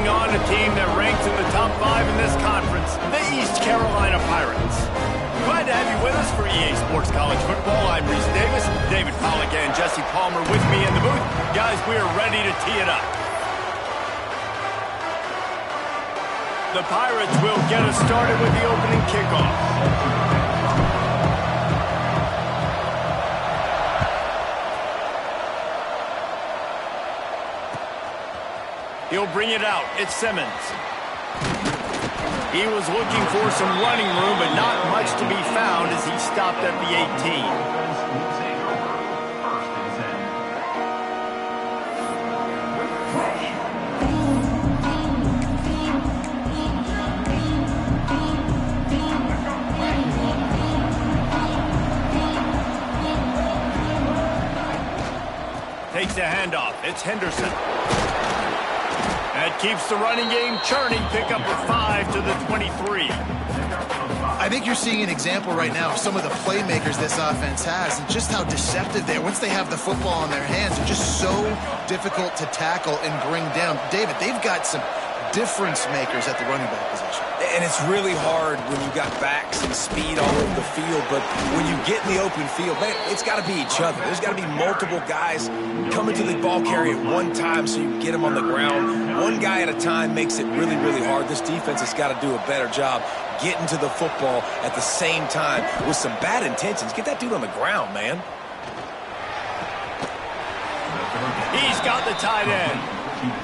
taking on a team that ranks in the top 5 in this conference, the East Carolina Pirates. Glad to have you with us for EA Sports College Football. I'm Reese Davis, David Pollack and Jesse Palmer with me in the booth. Guys, we are ready to tee it up. The Pirates will get us started with the opening kickoff. He'll bring it out. It's Simmons. He was looking for some running room, but not much to be found as he stopped at the 18. Takes a handoff. It's Henderson. That keeps the running game churning. Pick up a 5 to the 23. I think you're seeing an example right now of some of the playmakers this offense has and just how deceptive they are. Once they have the football in their hands, they're just so difficult to tackle and bring down. David, they've got some difference makers at the running back position. And it's really hard when you got backs and speed all over the field, but when you get in the open field, man, it's got to be each other. There's got to be multiple guys coming to the ball carrier at one time so you can get them on the ground. One guy at a time makes it really, really hard. This defense has got to do a better job getting to the football at the same time with some bad intentions. Get that dude on the ground, man. He's got the tight end.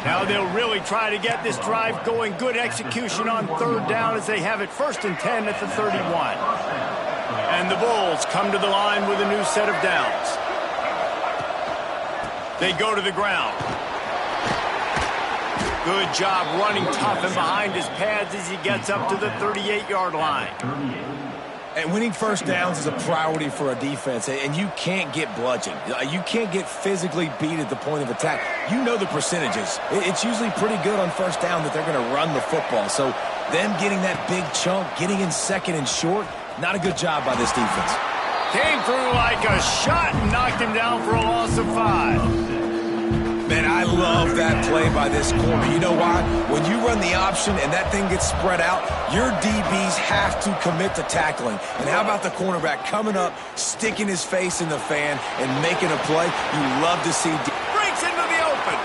Now they'll really try to get this drive going. Good execution on third down as they have it 1st and 10 at the 31. And the Bulls come to the line with a new set of downs. They go to the ground. Good job running tough and behind his pads as he gets up to the 38-yard line. And winning first downs is a priority for a defense, and you can't get bludgeoned. You can't get physically beat at the point of attack. You know the percentages. It's usually pretty good on first down that they're going to run the football. So them getting that big chunk, getting in 2nd and short, not a good job by this defense. Came through like a shot and knocked him down for a loss of 5. Man, I love that play by this corner. You know why? When you run the option and that thing gets spread out, your DBs have to commit to tackling. And how about the cornerback coming up, sticking his face in the fan, and making a play? You love to see. Breaks into the open.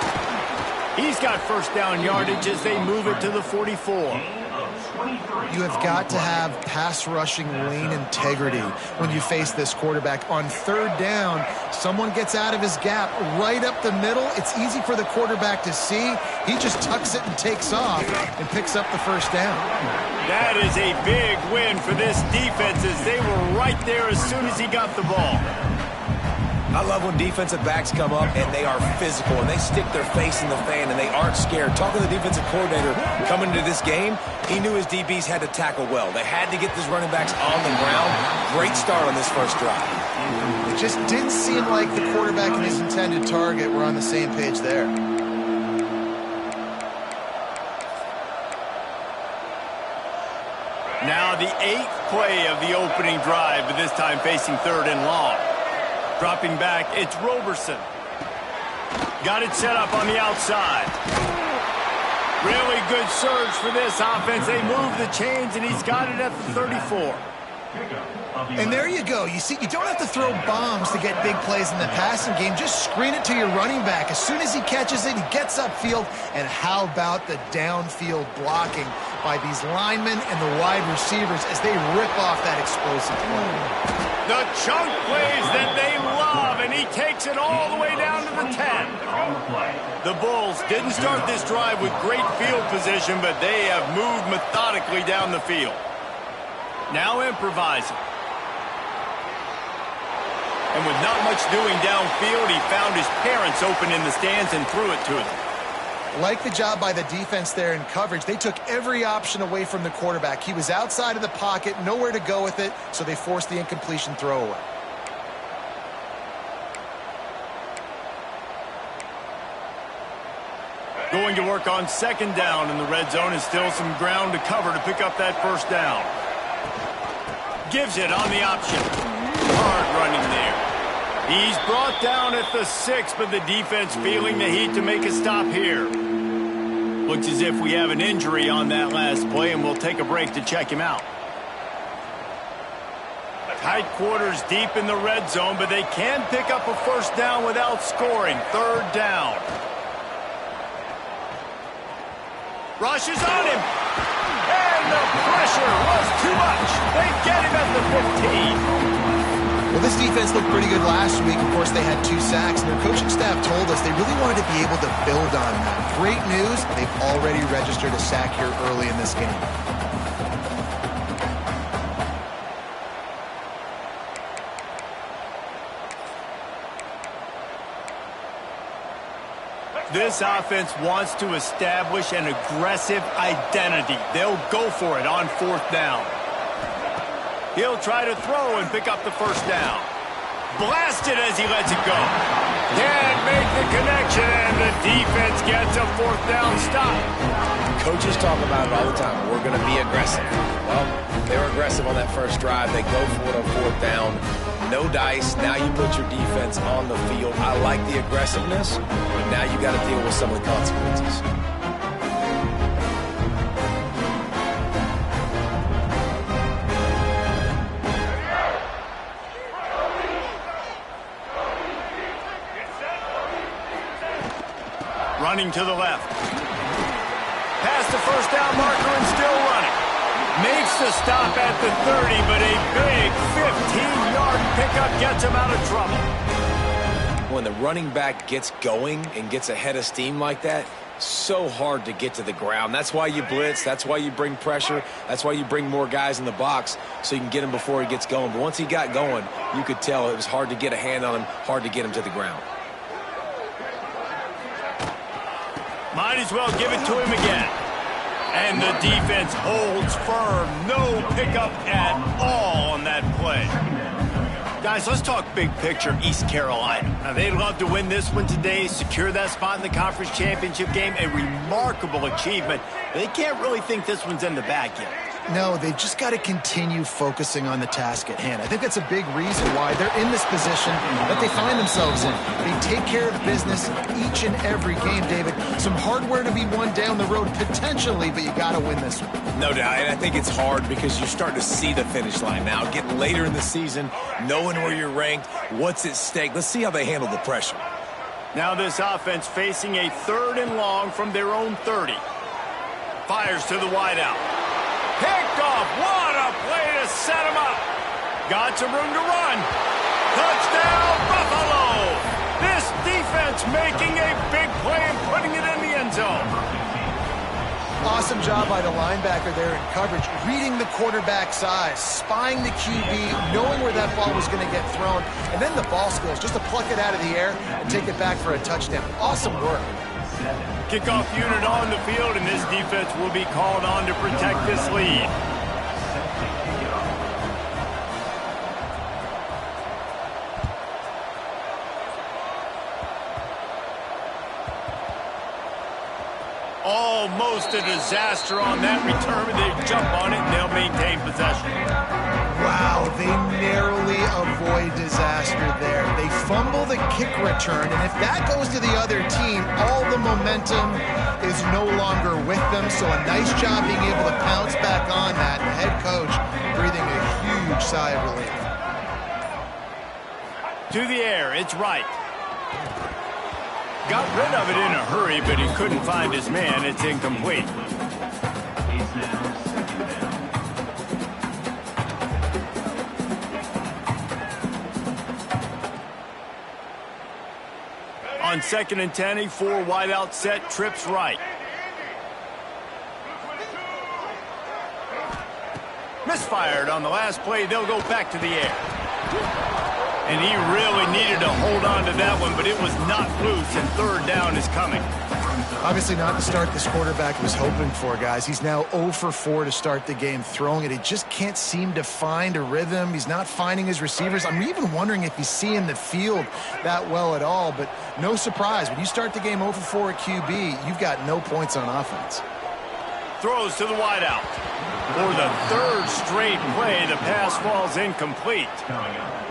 He's got first down yardage as they move it to the 44. You have got to have pass rushing lane integrity when you face this quarterback. On third down, someone gets out of his gap right up the middle. It's easy for the quarterback to see. He just tucks it and takes off and picks up the first down. That is a big win for this defense as they were right there as soon as he got the ball. I love when defensive backs come up and they are physical and they stick their face in the fan and they aren't scared. Talking to the defensive coordinator coming into this game, he knew his DBs had to tackle well. They had to get these running backs on the ground. Great start on this first drive. It just didn't seem like the quarterback and his intended target were on the same page there. Now the 8th play of the opening drive, but this time facing 3rd and long. Dropping back, it's Roberson. Got it set up on the outside. Really good surge for this offense. They move the chains, and he's got it at the 34. And there you go. You see, you don't have to throw bombs to get big plays in the passing game. Just screen it to your running back. As soon as he catches it, he gets upfield. And how about the downfield blocking by these linemen and the wide receivers as they rip off that explosive play. The chunk plays that they love, and he takes it all the way down to the 10. The Bulls didn't start this drive with great field position, but they have moved methodically down the field. Now improvising. And with not much doing downfield, he found his parents open in the stands and threw it to them. Like the job by the defense there in coverage. They took every option away from the quarterback. He was outside of the pocket, nowhere to go with it, so they forced the incompletion throwaway. Going to work on 2nd down in the red zone, and still some ground to cover to pick up that first down. Gives it on the option. Hard running there. He's brought down at the 6, but the defense feeling the heat to make a stop here. Looks as if we have an injury on that last play, and we'll take a break to check him out. Tight quarters deep in the red zone, but they can pick up a first down without scoring. Third down. Rushes on him. And the pressure was too much. They get him at the 15. Well, this defense looked pretty good last week. Of course, they had 2 sacks, and their coaching staff told us they really wanted to be able to build on that. Great news, they've already registered a sack here early in this game. This offense wants to establish an aggressive identity. They'll go for it on 4th down. He'll try to throw and pick up the first down. Blasted as he lets it go. Can't make the connection, and the defense gets a 4th down stop. Coaches talk about it all the time. We're going to be aggressive. Well, they were aggressive on that first drive. They go for it on 4th down. No dice. Now you put your defense on the field. I like the aggressiveness, but now you got to deal with some of the consequences. Running to the left. Past the first down marker and still running. Makes the stop at the 30, but a big 15-yard pickup gets him out of trouble. When the running back gets going and gets ahead of steam like that, so hard to get to the ground. That's why you blitz. That's why you bring pressure. That's why you bring more guys in the box so you can get him before he gets going. But once he got going, you could tell it was hard to get a hand on him, hard to get him to the ground. Might as well give it to him again. And the defense holds firm. No pickup at all on that play. Guys, let's talk big picture East Carolina. Now, they'd love to win this one today, secure that spot in the conference championship game. A remarkable achievement. They can't really think this one's in the bag yet. No, they've just got to continue focusing on the task at hand. I think that's a big reason why they're in this position that they find themselves in. They take care of business each and every game, David. Some hardware to be won down the road potentially, but you got to win this one. No doubt, and I think it's hard because you're starting to see the finish line now. Getting later in the season, knowing where you're ranked, what's at stake. Let's see how they handle the pressure. Now this offense facing a 3rd and long from their own 30. Fires to the wideout. Picked off. What a play to set him up. Got some room to run. Touchdown, Buffalo. This defense making a big play and putting it in the end zone. Awesome job by the linebacker there in coverage, reading the quarterback size, spying the QB, knowing where that ball was going to get thrown, and then the ball skills just to pluck it out of the air and take it back for a touchdown. Awesome work. Kickoff unit on the field, and this defense will be called on to protect this lead. Almost a disaster on that return. They jump on it, and they'll maintain possession. Wow, they narrowly avoid disaster there. They fumble the kick return, and if that goes to the other team, all the momentum is no longer with them. So a nice job being able to pounce back on that. The head coach breathing a huge sigh of relief. To the air, it's right. Got rid of it in a hurry, but he couldn't find his man. It's incomplete. On 2nd and 10, a 4 wideout set, trips right. Misfired on the last play. They'll go back to the air. And he really needed to hold on to that one, but it was not loose, and 3rd down is coming. Obviously not the start this quarterback was hoping for, guys. He's now 0 for 4 to start the game throwing it. He just can't seem to find a rhythm. He's not finding his receivers. I'm even wondering if he's seeing the field that well at all, but no surprise. When you start the game 0 for 4 at QB, you've got no points on offense. throws to the wideout. For the third straight play, the pass falls incomplete.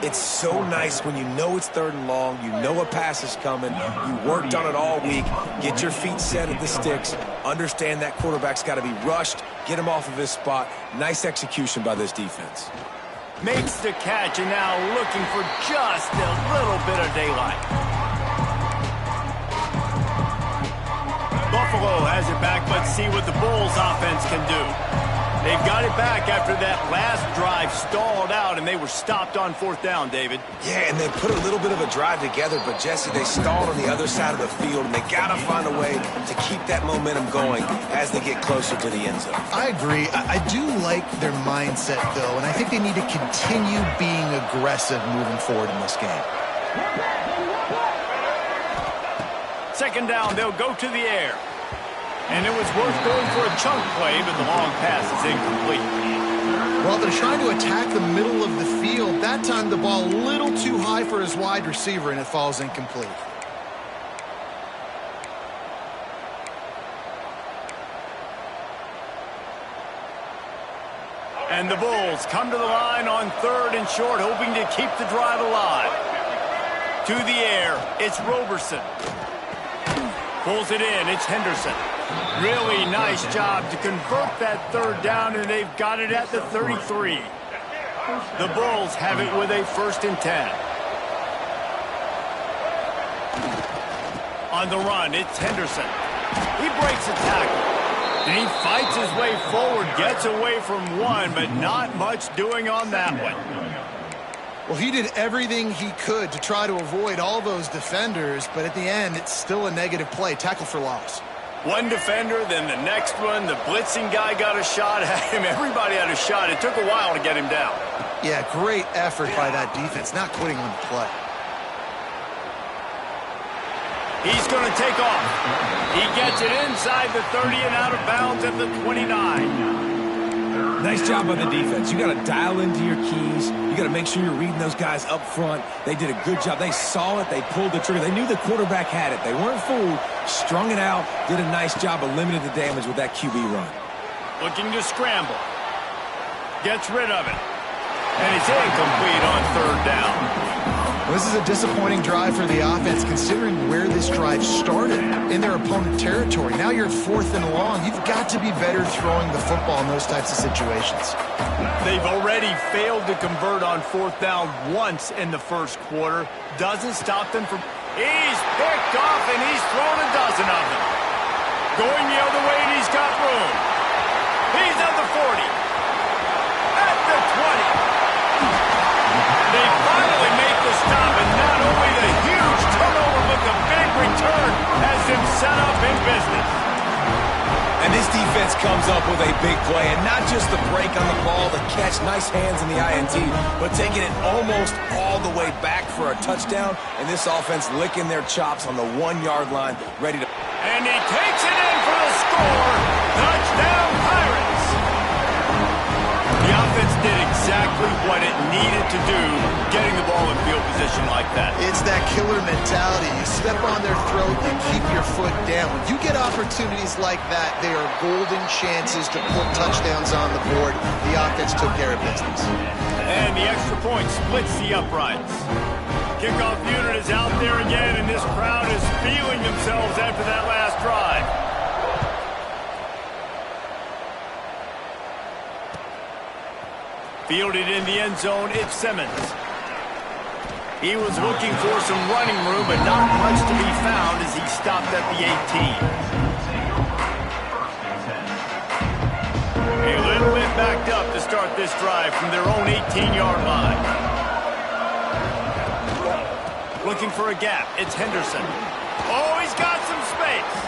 It's so nice when you know it's 3rd and long, you know a pass is coming, you worked on it all week, get your feet set at the sticks, understand that quarterback's got to be rushed, get him off of his spot. Nice execution by this defense. Makes the catch and now looking for just a little bit of daylight. Buffalo has it back. Let's see what the Bulls offense can do. They've got it back after that last drive stalled out, and they were stopped on 4th down, David. Yeah, and they put a little bit of a drive together, but, Jesse, they stalled on the other side of the field, and they got to find a way to keep that momentum going as they get closer to the end zone. I agree. I do like their mindset, though, and I think they need to continue being aggressive moving forward in this game. 2nd down, they'll go to the air. And it was worth going for a chunk play, but the long pass is incomplete. Well, they're trying to attack the middle of the field. That time the ball a little too high for his wide receiver, and it falls incomplete. And the Bulls come to the line on 3rd and short, hoping to keep the drive alive. To the air, it's Roberson. Pulls it in, it's Henderson. Really nice job to convert that 3rd down, and they've got it at the 33. The Bulls have it with a 1st and 10. On the run, it's Henderson. He breaks a tackle. And he fights his way forward, gets away from one, but not much doing on that one. Well, he did everything he could to try to avoid all those defenders, but at the end, it's still a negative play. Tackle for loss. One defender, then the next one. The blitzing guy got a shot at him. Everybody had a shot. It took a while to get him down. Yeah, great effort by that defense, not quitting on the play. He's going to take off. He gets it inside the 30 and out of bounds at the 29. Nice job by the defense. You got to dial into your keys. You got to make sure you're reading those guys up front. They did a good job. They saw it. They pulled the trigger. They knew the quarterback had it. They weren't fooled. Strung it out. Did a nice job of limiting the damage with that QB run. Looking to scramble. Gets rid of it. And it's incomplete on 3rd down. Well, this is a disappointing drive for the offense, considering where this drive started, in their opponent territory. Now you're at 4th and long. You've got to be better throwing the football in those types of situations. They've already failed to convert on 4th down once in the 1st quarter. Doesn't stop them from... He's picked off, and he's thrown a dozen of them. Going the other way, and he's got room. He's at the 40. At the 20. They finally make the stop, and not only the huge turnover, but the big return has them set up in business. And this defense comes up with a big play, and not just the break on the ball, the catch, nice hands in the INT, but taking it almost all the way back for a touchdown, and this offense licking their chops on the 1-yard line, ready to... And he takes it in for the score. Touchdown, Pirates. The offense did exactly what it needed to do, getting the ball in field position like that. It's that killer mentality. You step on their throat, you keep your foot down. When you get opportunities like that, they are golden chances to put touchdowns on the board. The offense took care of business. And the extra point splits the uprights. Kickoff unit is out there again, and this crowd is feeling themselves after that last drive. Fielded in the end zone, it's Simmons. He was looking for some running room, but not much to be found as he stopped at the 18. A little bit backed up to start this drive from their own 18-yard line. Looking for a gap, it's Henderson. Oh, he's got some space.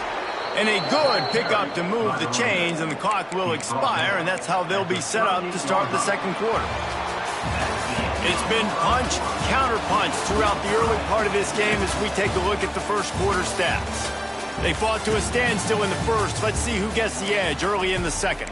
And a good pickup to move the chains, and the clock will expire, and that's how they'll be set up to start the 2nd quarter. It's been punch, counter-punch throughout the early part of this game as we take a look at the 1st quarter stats. They fought to a standstill in the 1st. Let's see who gets the edge early in the 2nd.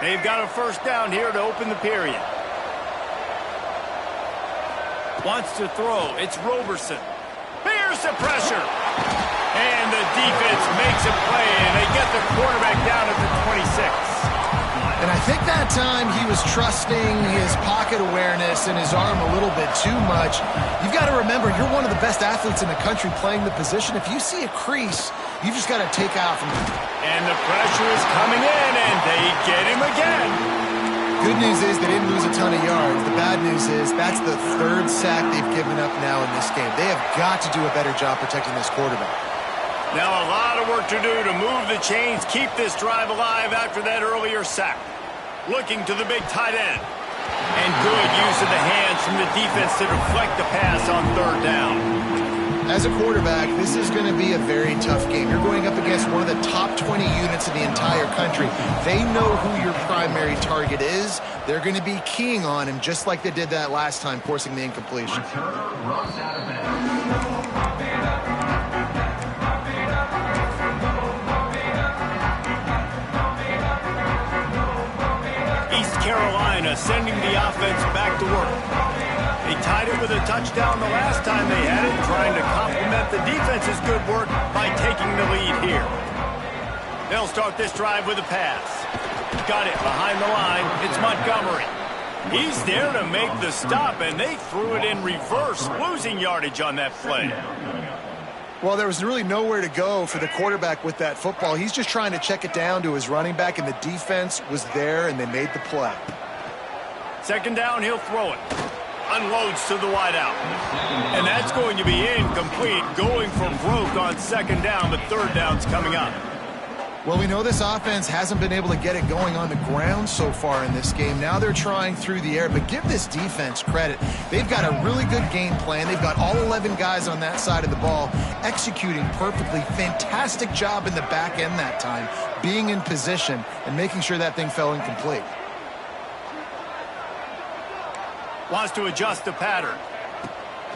They've got a first down here to open the period. Wants to throw. It's Roberson. Here's the pressure. And the defense makes a play, and they get the quarterback down at the 26. And I think that time he was trusting his pocket awareness and his arm a little bit too much. You've got to remember, you're one of the best athletes in the country playing the position. If you see a crease, you just got to take out from him. And the pressure is coming in, and they get him again. Good news is they didn't lose a ton of yards. The bad news is that's the third sack they've given up now in this game. They have got to do a better job protecting this quarterback. Now a lot of work to do to move the chains, keep this drive alive after that earlier sack. Looking to the big tight end. And good use of the hands from the defense to deflect the pass on third down. As a quarterback, this is going to be a very tough game. You're going up against one of the top 20 units in the entire country. They know who your primary target is. They're going to be keying on him just like they did that last time, forcing the incompletion. Carolina sending the offense back to work. They tied it with a touchdown the last time they had it, trying to complement the defense's good work by taking the lead here. They'll start this drive with a pass. Got it behind the line. It's Montgomery. He's there to make the stop, and they threw it in reverse, losing yardage on that play. Well, there was really nowhere to go for the quarterback with that football. He's just trying to check it down to his running back, and the defense was there, and they made the play. Second down, he'll throw it. Unloads to the wideout. And that's going to be incomplete, going for broke on second down, but third down's coming up. Well, we know this offense hasn't been able to get it going on the ground so far in this game. Now they're trying through the air, but give this defense credit. They've got a really good game plan. They've got all 11 guys on that side of the ball executing perfectly. Fantastic job in the back end that time, being in position and making sure that thing fell incomplete. Wants to adjust the pattern.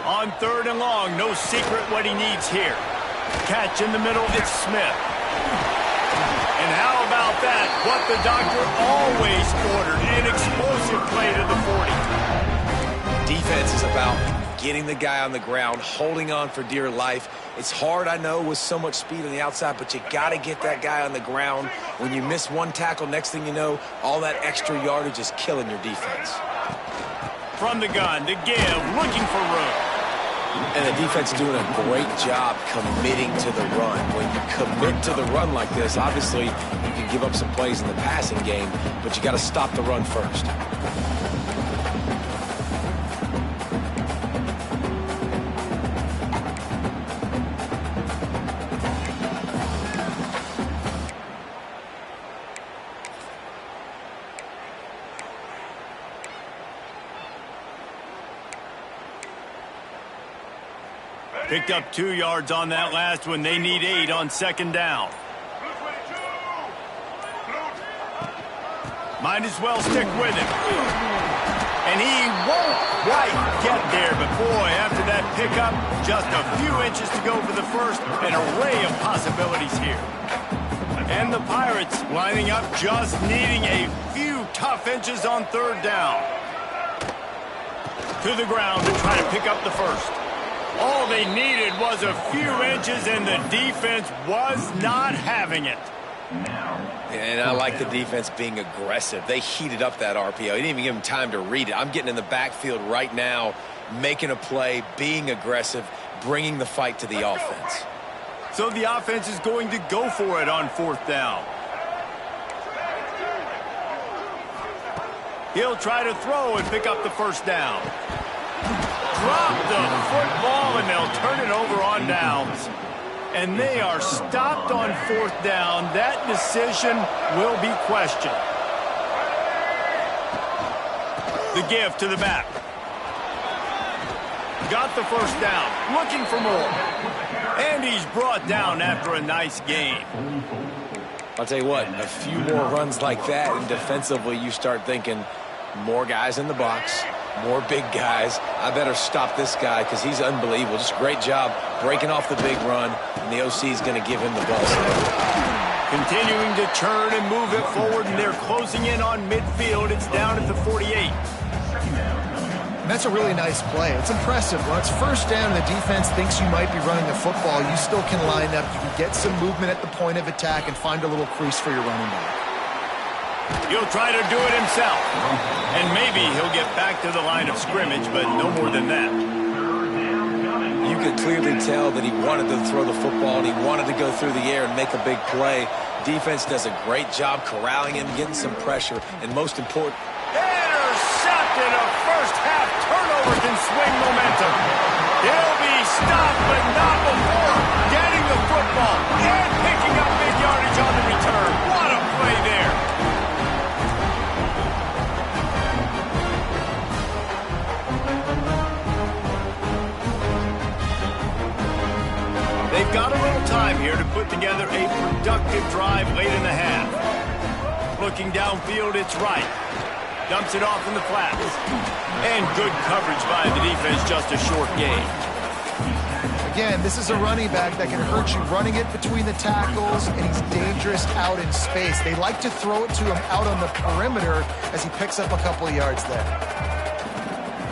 On third and long, no secret what he needs here. Catch in the middle, it's Smith. And how about that? What the doctor always ordered, an explosive play to the 40. Defense is about getting the guy on the ground, holding on for dear life. It's hard, I know, with so much speed on the outside, but you got to get that guy on the ground. When you miss one tackle, next thing you know, all that extra yardage is killing your defense. From the gun to give, looking for room. And the defense doing a great job committing to the run. When you commit to the run like this, obviously you can give up some plays in the passing game, but you got to stop the run first. Picked up 2 yards on that last one. They need 8 on second down. Might as well stick with him. And he won't quite get there, but boy, after that pickup, just a few inches to go for the first. An array of possibilities here. And the Pirates lining up, just needing a few tough inches on third down. To the ground to try to pick up the first. All they needed was a few inches, and the defense was not having it. And I like the defense being aggressive. They heated up that RPO. He didn't even give him time to read it. I'm getting in the backfield right now, making a play, being aggressive, bringing the fight to the offense. So the offense is going to go for it on fourth down. He'll try to throw and pick up the first down. Drop the football, and they'll turn it over on downs. And they are stopped on fourth down. That decision will be questioned. The give to the back. Got the first down, looking for more. And he's brought down after a nice gain. I'll tell you what, a few more runs like that, and defensively you start thinking more guys in the box, more big guys. I better stop this guy because he's unbelievable. Just great job breaking off the big run, and the OC is going to give him the ball. Continuing to turn and move it forward, and they're closing in on midfield. It's down at the 48. That's a really nice play. It's impressive. When it's first down and the defense thinks you might be running the football, you still can line up. You can get some movement at the point of attack and find a little crease for your running back. He'll try to do it himself. And maybe he'll get back to the line of scrimmage, but no more than that. You could clearly tell that he wanted to throw the football and he wanted to go through the air and make a big play. Defense does a great job corralling him, getting some pressure, and most important, intercepted. A first-half turnover can swing momentum. He'll be stopped, but not before getting the football and picking up big yardage on the return. What a play there. They've got a little time here to put together a productive drive late in the half. Looking downfield, it's right. Dumps it off in the flats. And good coverage by the defense, just a short gain. Again, this is a running back that can hurt you running it between the tackles, and he's dangerous out in space. They like to throw it to him out on the perimeter as he picks up a couple of yards there.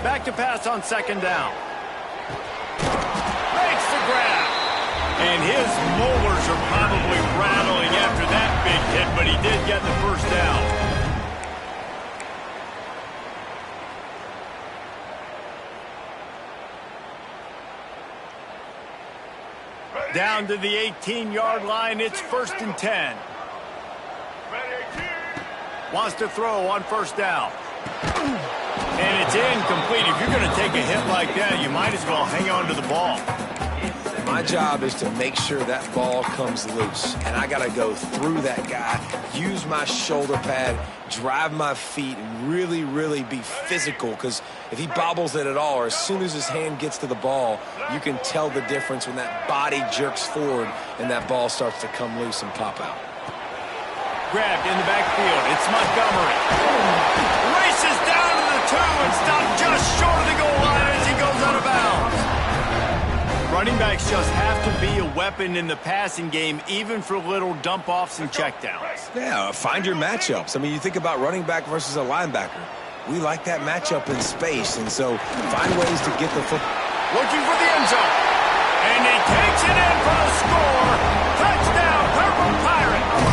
Back to pass on second down. Makes the grab. And his molars are probably rattling after that big hit, but he did get the first down. Down to the 18-yard line, it's 1st and 10. Wants to throw on first down. And it's incomplete. If you're going to take a hit like that, you might as well hang on to the ball. my job is to make sure that ball comes loose. And I got to go through that guy, use my shoulder pad, drive my feet, and really, really be physical. Because if he bobbles it at all, or as soon as his hand gets to the ball, you can tell the difference when that body jerks forward and that ball starts to come loose and pop out. Grabbed in the backfield. It's Montgomery. Races down to the 2 and stopped just short of the goal line as he goes out of bounds. Running backs just have to be a weapon in the passing game, even for little dump-offs and checkdowns. Yeah, find your matchups. I mean, you think about running back versus a linebacker. We like that matchup in space, and so find ways to get the football. Looking for the end zone. And he takes it in for the score. Touchdown, Purple Pirates.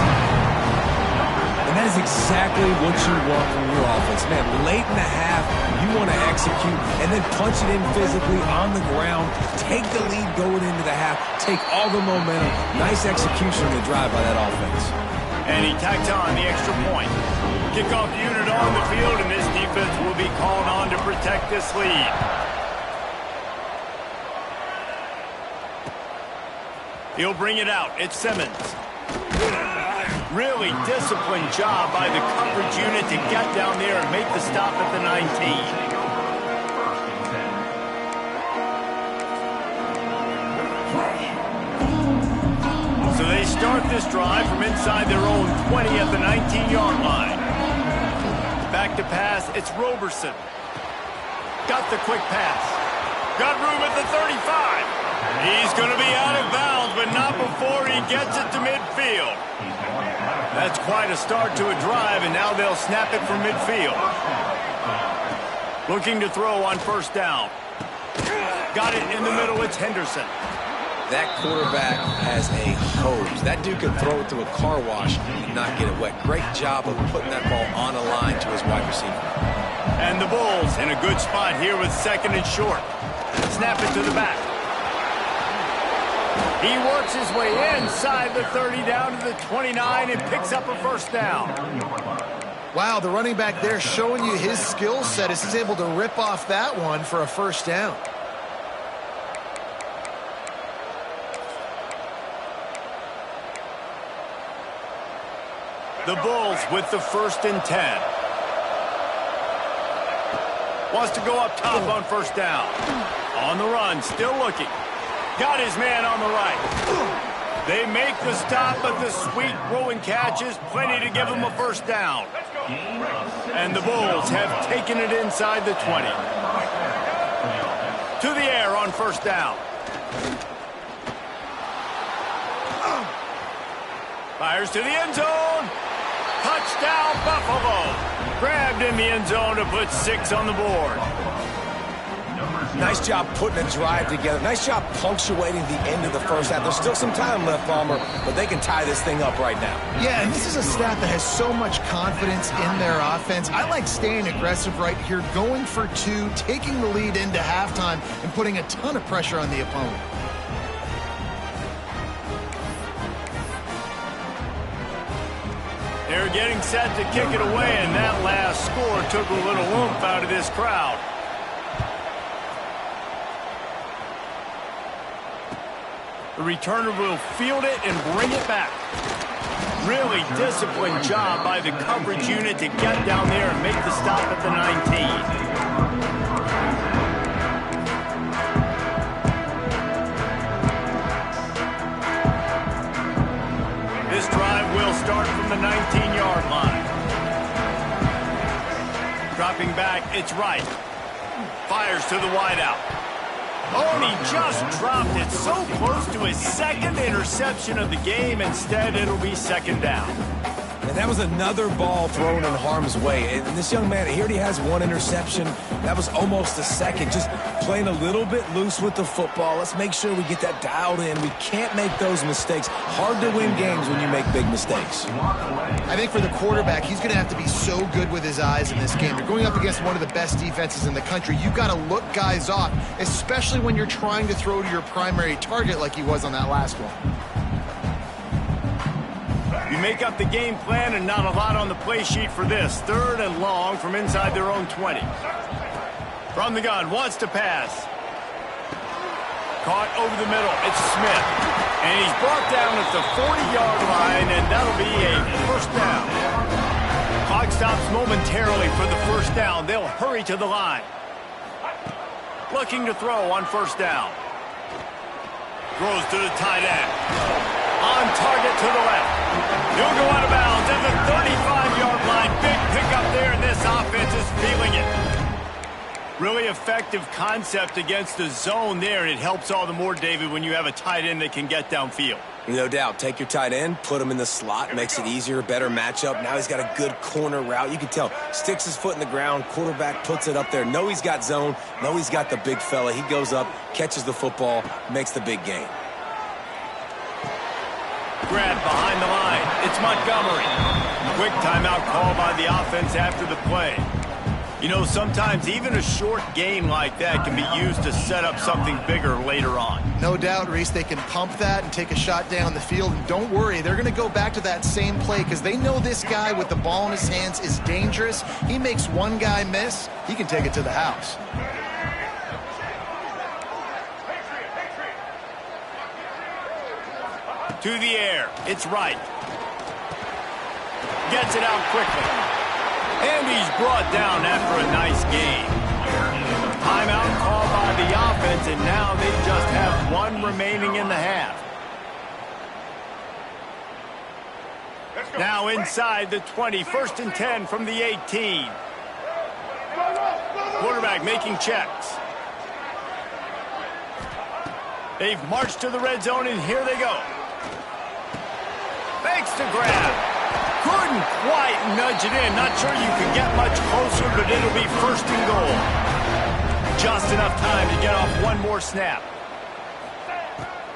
And that is exactly what you want from your offense. Man, late in the half, you want to execute and then punch it in physically on the ground. Take the lead going into the half. Take all the momentum. Nice execution on the drive by that offense. And he tacks on the extra point. Kickoff unit on the field, and this defense will be called on to protect this lead. He'll bring it out. It's Simmons. Really disciplined job by the coverage unit to get down there and make the stop at the 19. So they start this drive from inside their own 20 at the 19-yard line. Back to pass, it's Roberson. Got the quick pass. Got room at the 35. He's going to be out of bounds, but not before he gets it to midfield. That's quite a start to a drive, and now they'll snap it from midfield. Looking to throw on first down. Got it in the middle, it's Henderson. That quarterback has a hose. That dude can throw it through a car wash and not get it wet. Great job of putting that ball on a line to his wide receiver. And the Bulls in a good spot here with second and short. Snap it to the back. He works his way inside the 30 down to the 29 and picks up a first down. Wow, the running back there showing you his skill set as he's able to rip off that one for a first down. The Bulls with the 1st and 10. Wants to go up top on first down. On the run, still looking. Got his man on the right. They make the stop, but the sweet rolling catch is plenty to give them a first down. And the Bulls have taken it inside the 20. To the air on first down. Fires to the end zone. Touchdown, Buffalo. Grabbed in the end zone to put 6 on the board. Nice job putting a drive together. Nice job punctuating the end of the first half. There's still some time left, Palmer, but they can tie this thing up right now. Yeah, and this is a staff that has so much confidence in their offense. I like staying aggressive right here, going for 2, taking the lead into halftime, and putting a ton of pressure on the opponent. They're getting set to kick it away, and that last score took a little oomph out of this crowd. The returner will field it and bring it back. Really disciplined job by the coverage unit to get down there and make the stop at the 19. This drive will start from the 19-yard line. Dropping back, it's right. Fires to the wideout. Oh, and he just dropped it so close to his second interception of the game. Instead, it'll be second down. And that was another ball thrown in harm's way. And this young man, he already has 1 interception. That was almost a second. Just playing a little bit loose with the football. Let's make sure we get that dialed in. We can't make those mistakes. Hard to win games when you make big mistakes. I think for the quarterback, he's going to have to be so good with his eyes in this game. You're going up against one of the best defenses in the country. You've got to look guys off, especially when you're trying to throw to your primary target like he was on that last one. You make up the game plan and not a lot on the play sheet for this. 3rd and long from inside their own 20. From the gun, wants to pass. Caught over the middle, it's Smith. And he's brought down at the 40-yard line, and that'll be a first down. Clock stops momentarily for the first down. They'll hurry to the line. Looking to throw on first down. Throws to the tight end. On target to the left. He'll go out of bounds at the 35-yard line. Big pickup there, and this offense is feeling it. Really effective concept against the zone there, and it helps all the more, David, when you have a tight end that can get downfield. No doubt. Take your tight end, put him in the slot, makes it easier, better matchup. Now he's got a good corner route. You can tell. Sticks his foot in the ground, quarterback puts it up there. Know he's got zone, know he's got the big fella. He goes up, catches the football, makes the big gain. Grab behind the line. It's Montgomery. Quick timeout call by the offense after the play. You know, sometimes even a short gain like that can be used to set up something bigger later on. No doubt, Reese, they can pump that and take a shot down the field. And don't worry, they're going to go back to that same play because they know this guy with the ball in his hands is dangerous. He makes one guy miss, he can take it to the house. To the air. It's right. Gets it out quickly. And he's brought down after a nice gain. Timeout called by the offense, and now they just have 1 remaining in the half. Now inside the 20, 1st and 10 from the 18. Quarterback making checks. They've marched to the red zone, and here they go. Fakes to grab. Couldn't quite nudge it in. Not sure you can get much closer, but it'll be 1st and goal. Just enough time to get off 1 more snap.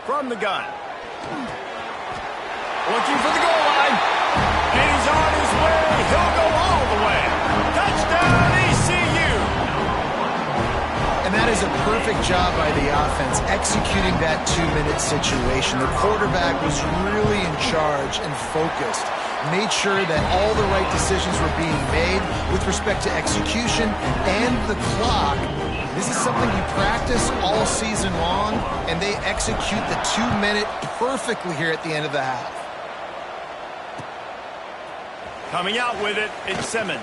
From the gun. Looking for the goal line. And he's on his way. He'll go all the way. Touchdown, ECU. And that is a perfect job by the offense, executing that 2-minute situation. The quarterback was really in charge and focused. Made sure that all the right decisions were being made with respect to execution and the clock. This is something you practice all season long, and they execute the 2-minute perfectly here at the end of the half. Coming out with it, it's Simmons.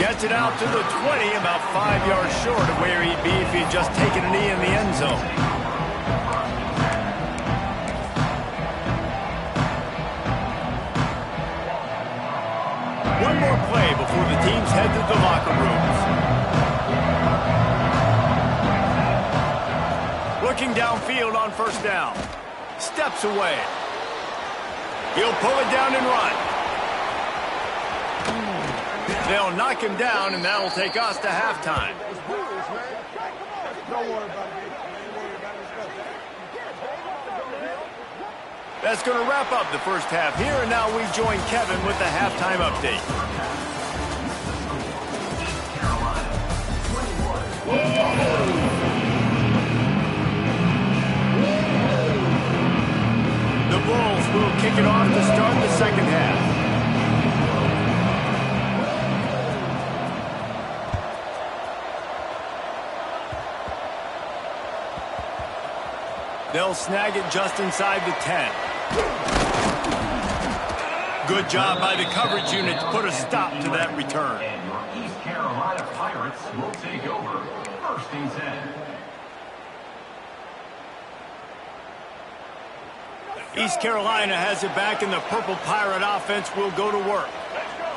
Gets it out to the 20, about 5 yards short of where he'd be if he'd just taken a knee in the end zone. One more play before the teams head to the locker rooms. Looking downfield on first down. Steps away. He'll pull it down and run. They'll knock him down, and that'll take us to halftime. That's going to wrap up the first half here, and now we join Kevin with the halftime update. The Bulls will kick it off to start the second half. They'll snag it just inside the 10. Good job by the coverage unit to put a stop to that return. And your East Carolina Pirates will take over. First and 10. East Carolina has it back, and the Purple Pirate offense will go to work.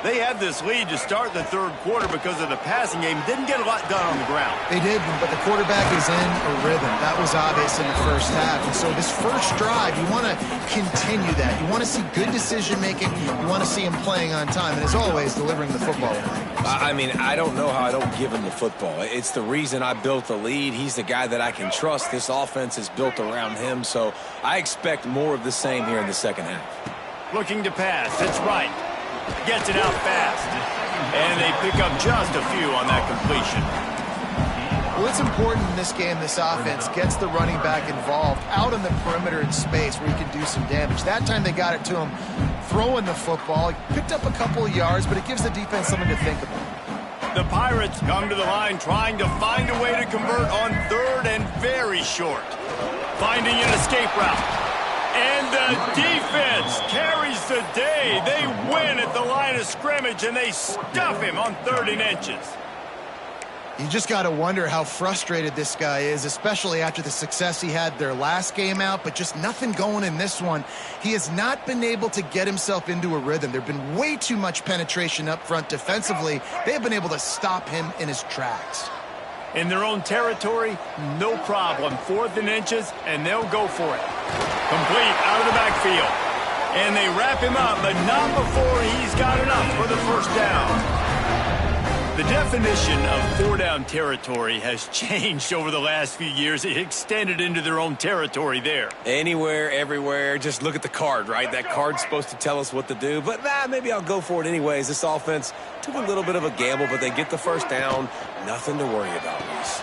They had this lead to start the third quarter because of the passing game. Didn't get a lot done on the ground. They did, but the quarterback is in a rhythm. That was obvious in the first half. And so this first drive, you want to continue that. You want to see good decision-making. You want to see him playing on time. And as always, delivering the football. I mean, I don't know how I don't give him the football. It's the reason I built the lead. He's the guy that I can trust. This offense is built around him. So I expect more of the same here in the second half. Looking to pass. It's right. Gets it out fast. And they pick up just a few on that completion. Well, it's important in this game, this offense gets the running back involved out on the perimeter in space where he can do some damage. That time they got it to him throwing the football. He picked up a couple of yards, but it gives the defense something to think about. The Pirates come to the line trying to find a way to convert on third and very short. Finding an escape route. And the defense carries the day. They win at the line of scrimmage, and they stuff him on 3rd and inches. You just got to wonder how frustrated this guy is, especially after the success he had their last game out, but just nothing going in this one. He has not been able to get himself into a rhythm. There have been way too much penetration up front defensively. They have been able to stop him in his tracks. In their own territory, no problem. 4th and inches, and they'll go for it. Complete out of the backfield. And they wrap him up, but not before he's got enough for the first down. The definition of 4-down territory has changed over the last few years. It extended into their own territory there. Anywhere, everywhere, just look at the card, right? That card's supposed to tell us what to do, but maybe I'll go for it anyways. This offense took a little bit of a gamble, but they get the first down. Nothing to worry about, Reese.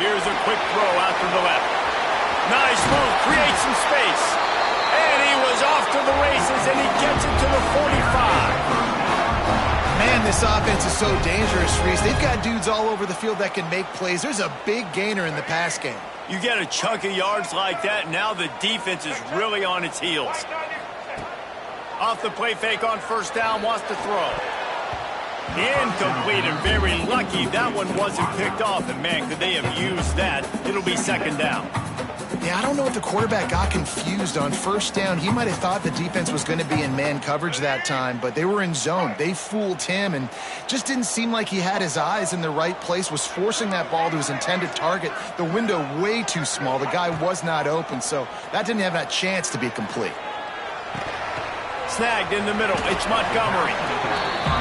Here's a quick throw out to the left. Nice move, creates some space. And he was off to the races, and he gets it to the 45. Man, this offense is so dangerous, Reese. They've got dudes all over the field that can make plays. There's a big gainer in the pass game. You get a chunk of yards like that, now the defense is really on its heels. Off the play fake on first down, wants to throw. Incomplete, and very lucky that one wasn't picked off. And, man, could they have used that? It'll be 2nd down. Yeah, I don't know if the quarterback got confused on first down. He might have thought the defense was going to be in man coverage that time, but they were in zone. They fooled him and just didn't seem like he had his eyes in the right place, was forcing that ball to his intended target. The window way too small. The guy was not open, so that didn't have that chance to be complete. Snagged in the middle. It's Montgomery.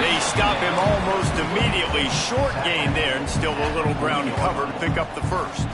They stop him almost immediately. Short gain there, and still a little ground to cover to pick up the first.